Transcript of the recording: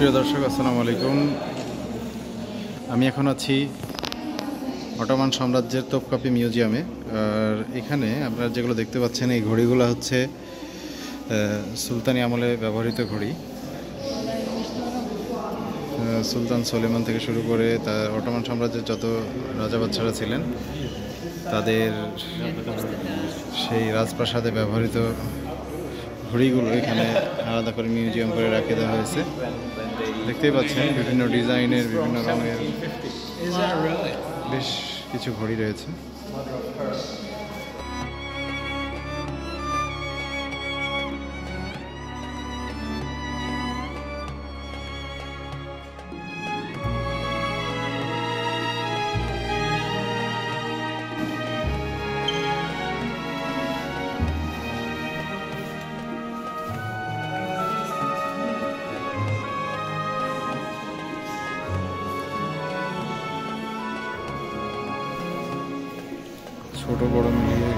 প্রিয় দর্শক, আসসালামু আলাইকুম। আমি এখন আছি অটোমান সাম্রাজ্যের তোপকাপি মিউজিয়ামে। আর এখানে আপনারা যেগুলো দেখতে পাচ্ছেন, এই ঘড়িগুলো হচ্ছে সুলতানি আমলে ব্যবহৃত ঘড়ি। সুলতান সুলেমান থেকে শুরু করে তার অটোমান সাম্রাজ্যের যত রাজা বাদশারা ছিলেন, তাদের সেই রাজপ্রাসাদে ব্যবহৃত ঘড়িগুলো এখানে আলাদা করে মিউজিয়াম করে রেখে দেওয়া হয়েছে। দেখতেই পাচ্ছেন বিভিন্ন ডিজাইনের, বিভিন্ন রঙের বেশ কিছু ঘড়ি রয়েছে। ছোট বড় মিলিয়ে